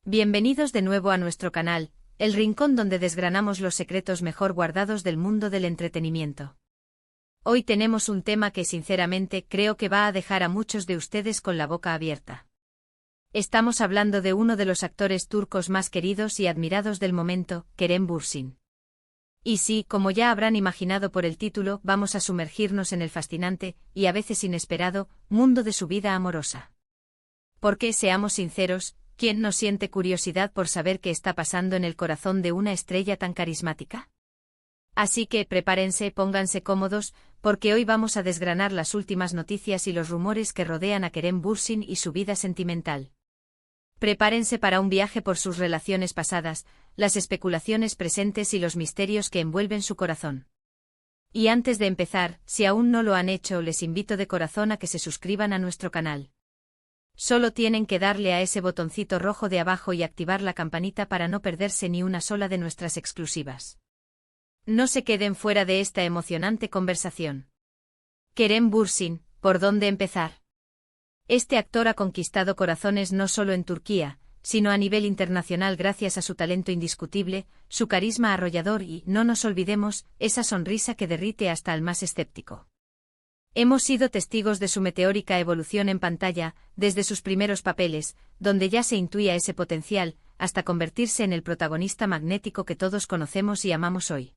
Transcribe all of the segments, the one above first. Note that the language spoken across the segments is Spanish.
Bienvenidos de nuevo a nuestro canal, el rincón donde desgranamos los secretos mejor guardados del mundo del entretenimiento. Hoy tenemos un tema que sinceramente creo que va a dejar a muchos de ustedes con la boca abierta. Estamos hablando de uno de los actores turcos más queridos y admirados del momento, Kerem Bürsin. Y sí, como ya habrán imaginado por el título, vamos a sumergirnos en el fascinante, y a veces inesperado, mundo de su vida amorosa. Porque, seamos sinceros, ¿quién no siente curiosidad por saber qué está pasando en el corazón de una estrella tan carismática? Así que prepárense, pónganse cómodos, porque hoy vamos a desgranar las últimas noticias y los rumores que rodean a Kerem Bürsin y su vida sentimental. Prepárense para un viaje por sus relaciones pasadas, las especulaciones presentes y los misterios que envuelven su corazón. Y antes de empezar, si aún no lo han hecho, les invito de corazón a que se suscriban a nuestro canal. Solo tienen que darle a ese botoncito rojo de abajo y activar la campanita para no perderse ni una sola de nuestras exclusivas. No se queden fuera de esta emocionante conversación. Kerem Bürsin, ¿por dónde empezar? Este actor ha conquistado corazones no solo en Turquía, sino a nivel internacional gracias a su talento indiscutible, su carisma arrollador y, no nos olvidemos, esa sonrisa que derrite hasta al más escéptico. Hemos sido testigos de su meteórica evolución en pantalla, desde sus primeros papeles, donde ya se intuía ese potencial, hasta convertirse en el protagonista magnético que todos conocemos y amamos hoy.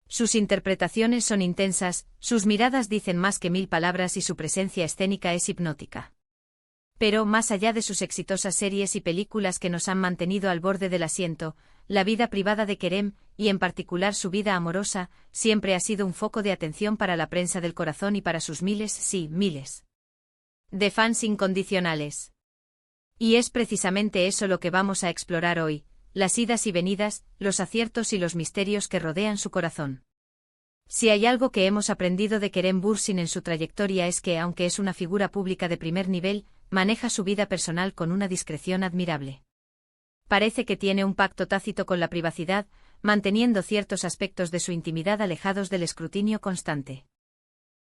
Sus interpretaciones son intensas, sus miradas dicen más que 1000 palabras y su presencia escénica es hipnótica. Pero, más allá de sus exitosas series y películas que nos han mantenido al borde del asiento, la vida privada de Kerem, y en particular su vida amorosa, siempre ha sido un foco de atención para la prensa del corazón y para sus miles, de fans incondicionales. Y es precisamente eso lo que vamos a explorar hoy, las idas y venidas, los aciertos y los misterios que rodean su corazón. Si hay algo que hemos aprendido de Kerem Bürsin en su trayectoria es que, aunque es una figura pública de primer nivel, maneja su vida personal con una discreción admirable. Parece que tiene un pacto tácito con la privacidad, manteniendo ciertos aspectos de su intimidad alejados del escrutinio constante.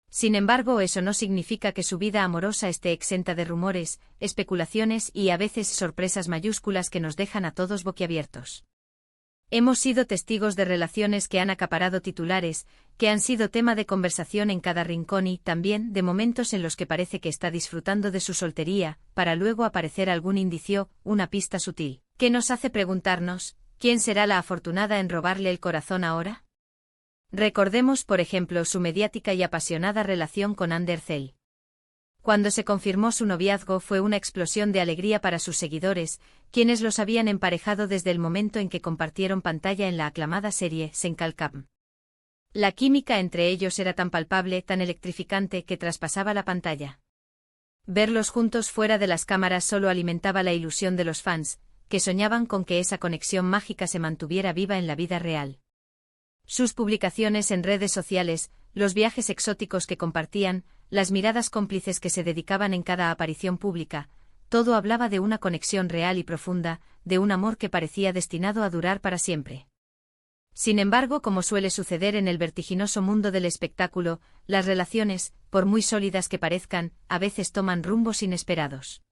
Sin embargo, eso no significa que su vida amorosa esté exenta de rumores, especulaciones y a veces sorpresas mayúsculas que nos dejan a todos boquiabiertos. Hemos sido testigos de relaciones que han acaparado titulares, que han sido tema de conversación en cada rincón y, también, de momentos en los que parece que está disfrutando de su soltería, para luego aparecer algún indicio, una pista sutil, que nos hace preguntarnos, ¿quién será la afortunada en robarle el corazón ahora? Recordemos, por ejemplo, su mediática y apasionada relación con Hande Erçel. Cuando se confirmó su noviazgo fue una explosión de alegría para sus seguidores, quienes los habían emparejado desde el momento en que compartieron pantalla en la aclamada serie Senkalkam. La química entre ellos era tan palpable, tan electrificante, que traspasaba la pantalla. Verlos juntos fuera de las cámaras solo alimentaba la ilusión de los fans, que soñaban con que esa conexión mágica se mantuviera viva en la vida real. Sus publicaciones en redes sociales, los viajes exóticos que compartían, las miradas cómplices que se dedicaban en cada aparición pública, todo hablaba de una conexión real y profunda, de un amor que parecía destinado a durar para siempre. Sin embargo, como suele suceder en el vertiginoso mundo del espectáculo, las relaciones, por muy sólidas que parezcan, a veces toman rumbos inesperados.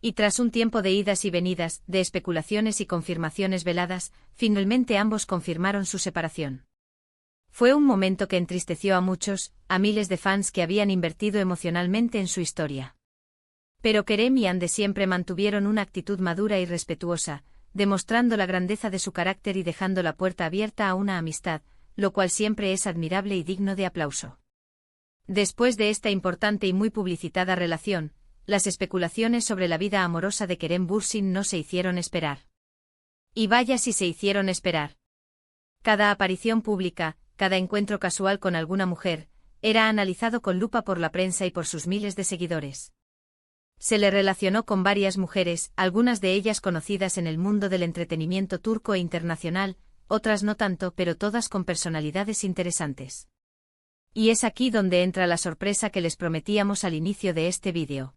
Y tras un tiempo de idas y venidas, de especulaciones y confirmaciones veladas, finalmente ambos confirmaron su separación. Fue un momento que entristeció a muchos, a miles de fans que habían invertido emocionalmente en su historia. Pero Kerem y Hande siempre mantuvieron una actitud madura y respetuosa, demostrando la grandeza de su carácter y dejando la puerta abierta a una amistad, lo cual siempre es admirable y digno de aplauso. Después de esta importante y muy publicitada relación, las especulaciones sobre la vida amorosa de Kerem Bürsin no se hicieron esperar. Y vaya si se hicieron esperar. Cada aparición pública, cada encuentro casual con alguna mujer, era analizado con lupa por la prensa y por sus miles de seguidores. Se le relacionó con varias mujeres, algunas de ellas conocidas en el mundo del entretenimiento turco e internacional, otras no tanto, pero todas con personalidades interesantes. Y es aquí donde entra la sorpresa que les prometíamos al inicio de este vídeo.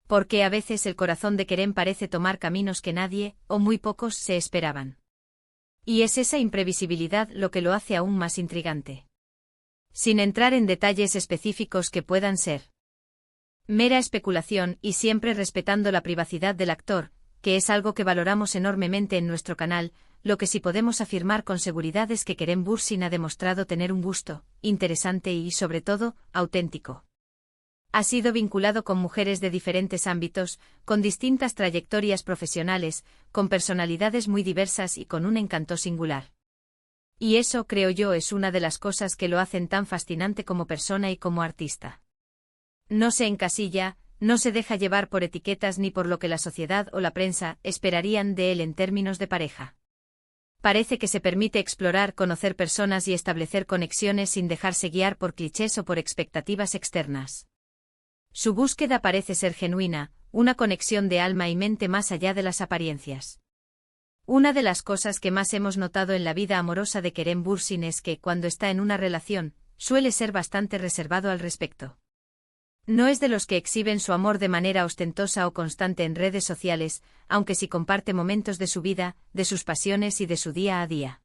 Porque a veces el corazón de Kerem parece tomar caminos que nadie, o muy pocos, se esperaban. Y es esa imprevisibilidad lo que lo hace aún más intrigante. Sin entrar en detalles específicos que puedan ser mera especulación y siempre respetando la privacidad del actor, que es algo que valoramos enormemente en nuestro canal, lo que sí podemos afirmar con seguridad es que Kerem Bürsin ha demostrado tener un gusto interesante y, sobre todo, auténtico. Ha sido vinculado con mujeres de diferentes ámbitos, con distintas trayectorias profesionales, con personalidades muy diversas y con un encanto singular. Y eso, creo yo, es una de las cosas que lo hacen tan fascinante como persona y como artista. No se encasilla, no se deja llevar por etiquetas ni por lo que la sociedad o la prensa esperarían de él en términos de pareja. Parece que se permite explorar, conocer personas y establecer conexiones sin dejarse guiar por clichés o por expectativas externas. Su búsqueda parece ser genuina, una conexión de alma y mente más allá de las apariencias. Una de las cosas que más hemos notado en la vida amorosa de Kerem Bürsin es que, cuando está en una relación, suele ser bastante reservado al respecto. No es de los que exhiben su amor de manera ostentosa o constante en redes sociales, aunque sí comparte momentos de su vida, de sus pasiones y de su día a día.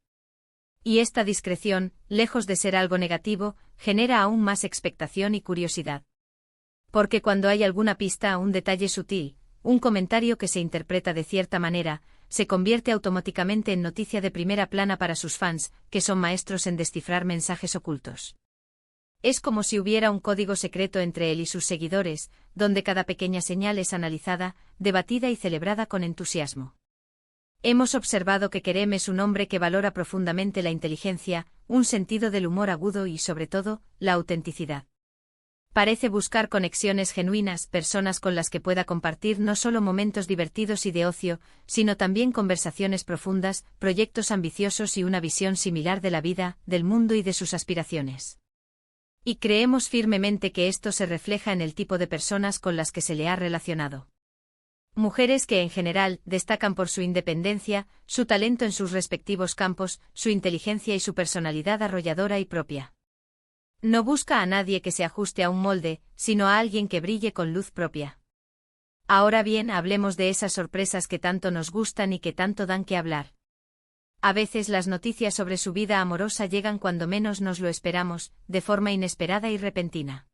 Y esta discreción, lejos de ser algo negativo, genera aún más expectación y curiosidad. Porque cuando hay alguna pista, un detalle sutil, un comentario que se interpreta de cierta manera, se convierte automáticamente en noticia de primera plana para sus fans, que son maestros en descifrar mensajes ocultos. Es como si hubiera un código secreto entre él y sus seguidores, donde cada pequeña señal es analizada, debatida y celebrada con entusiasmo. Hemos observado que Kerem es un hombre que valora profundamente la inteligencia, un sentido del humor agudo y, sobre todo, la autenticidad. Parece buscar conexiones genuinas, personas con las que pueda compartir no solo momentos divertidos y de ocio, sino también conversaciones profundas, proyectos ambiciosos y una visión similar de la vida, del mundo y de sus aspiraciones. Y creemos firmemente que esto se refleja en el tipo de personas con las que se le ha relacionado. Mujeres que en general destacan por su independencia, su talento en sus respectivos campos, su inteligencia y su personalidad arrolladora y propia. No busca a nadie que se ajuste a un molde, sino a alguien que brille con luz propia. Ahora bien, hablemos de esas sorpresas que tanto nos gustan y que tanto dan que hablar. A veces las noticias sobre su vida amorosa llegan cuando menos nos lo esperamos, de forma inesperada y repentina.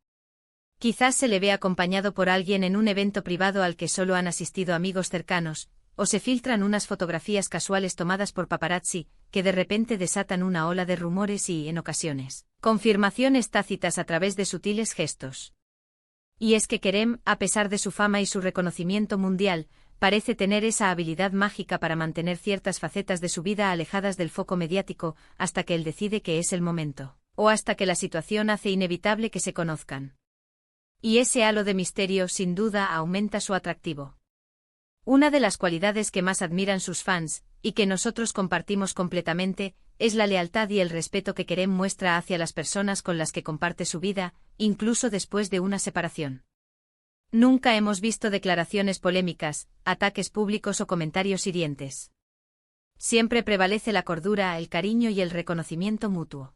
Quizás se le ve acompañado por alguien en un evento privado al que solo han asistido amigos cercanos, o se filtran unas fotografías casuales tomadas por paparazzi, que de repente desatan una ola de rumores y, en ocasiones, confirmaciones tácitas a través de sutiles gestos. Y es que Kerem, a pesar de su fama y su reconocimiento mundial, parece tener esa habilidad mágica para mantener ciertas facetas de su vida alejadas del foco mediático, hasta que él decide que es el momento, o hasta que la situación hace inevitable que se conozcan. Y ese halo de misterio, sin duda, aumenta su atractivo. Una de las cualidades que más admiran sus fans, y que nosotros compartimos completamente, es la lealtad y el respeto que Kerem muestra hacia las personas con las que comparte su vida, incluso después de una separación. Nunca hemos visto declaraciones polémicas, ataques públicos o comentarios hirientes. Siempre prevalece la cordura, el cariño y el reconocimiento mutuo.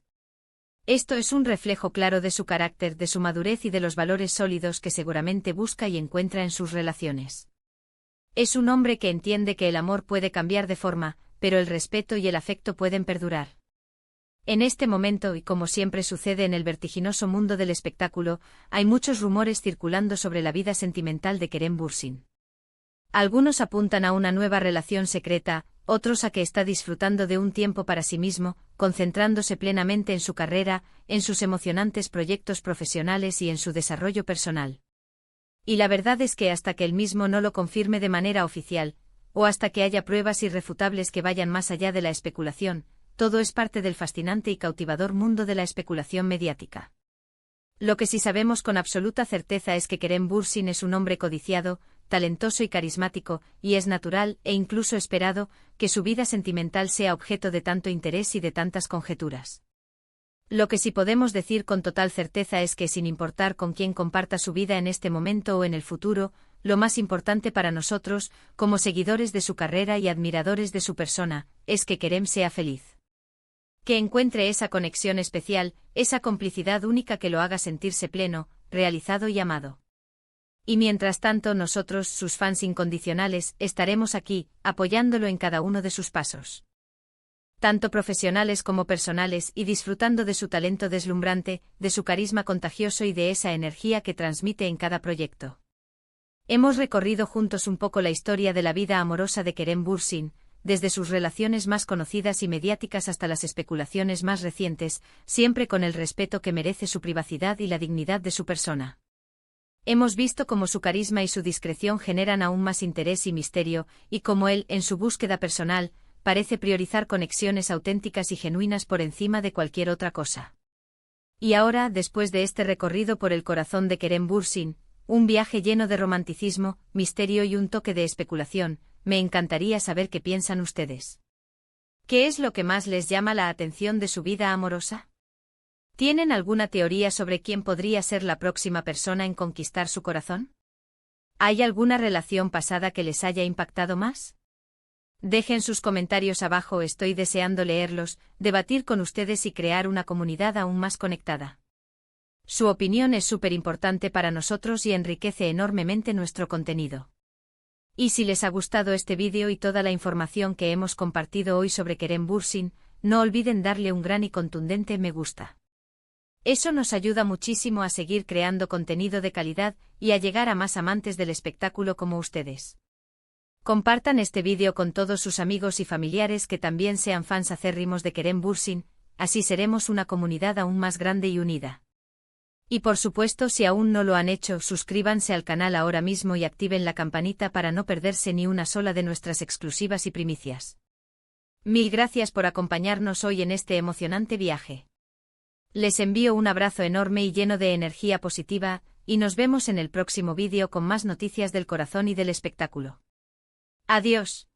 Esto es un reflejo claro de su carácter, de su madurez y de los valores sólidos que seguramente busca y encuentra en sus relaciones. Es un hombre que entiende que el amor puede cambiar de forma, pero el respeto y el afecto pueden perdurar. En este momento, y como siempre sucede en el vertiginoso mundo del espectáculo, hay muchos rumores circulando sobre la vida sentimental de Kerem Bürsin. Algunos apuntan a una nueva relación secreta, otros a que está disfrutando de un tiempo para sí mismo, concentrándose plenamente en su carrera, en sus emocionantes proyectos profesionales y en su desarrollo personal. Y la verdad es que hasta que él mismo no lo confirme de manera oficial, o hasta que haya pruebas irrefutables que vayan más allá de la especulación, todo es parte del fascinante y cautivador mundo de la especulación mediática. Lo que sí sabemos con absoluta certeza es que Kerem Bürsin es un hombre codiciado, talentoso y carismático, y es natural, e incluso esperado, que su vida sentimental sea objeto de tanto interés y de tantas conjeturas. Lo que sí podemos decir con total certeza es que, sin importar con quién comparta su vida en este momento o en el futuro, lo más importante para nosotros, como seguidores de su carrera y admiradores de su persona, es que Kerem sea feliz. Que encuentre esa conexión especial, esa complicidad única que lo haga sentirse pleno, realizado y amado. Y mientras tanto nosotros, sus fans incondicionales, estaremos aquí, apoyándolo en cada uno de sus pasos. Tanto profesionales como personales, y disfrutando de su talento deslumbrante, de su carisma contagioso y de esa energía que transmite en cada proyecto. Hemos recorrido juntos un poco la historia de la vida amorosa de Kerem Bürsin, desde sus relaciones más conocidas y mediáticas hasta las especulaciones más recientes, siempre con el respeto que merece su privacidad y la dignidad de su persona. Hemos visto cómo su carisma y su discreción generan aún más interés y misterio, y cómo él, en su búsqueda personal, parece priorizar conexiones auténticas y genuinas por encima de cualquier otra cosa. Y ahora, después de este recorrido por el corazón de Kerem Bürsin, un viaje lleno de romanticismo, misterio y un toque de especulación, me encantaría saber qué piensan ustedes. ¿Qué es lo que más les llama la atención de su vida amorosa? ¿Tienen alguna teoría sobre quién podría ser la próxima persona en conquistar su corazón? ¿Hay alguna relación pasada que les haya impactado más? Dejen sus comentarios abajo, estoy deseando leerlos, debatir con ustedes y crear una comunidad aún más conectada. Su opinión es súper importante para nosotros y enriquece enormemente nuestro contenido. Y si les ha gustado este vídeo y toda la información que hemos compartido hoy sobre Kerem Bürsin, no olviden darle un gran y contundente me gusta. Eso nos ayuda muchísimo a seguir creando contenido de calidad y a llegar a más amantes del espectáculo como ustedes. Compartan este vídeo con todos sus amigos y familiares que también sean fans acérrimos de Kerem Bürsin, así seremos una comunidad aún más grande y unida. Y por supuesto, si aún no lo han hecho, suscríbanse al canal ahora mismo y activen la campanita para no perderse ni una sola de nuestras exclusivas y primicias. Mil gracias por acompañarnos hoy en este emocionante viaje. Les envío un abrazo enorme y lleno de energía positiva, y nos vemos en el próximo vídeo con más noticias del corazón y del espectáculo. Adiós.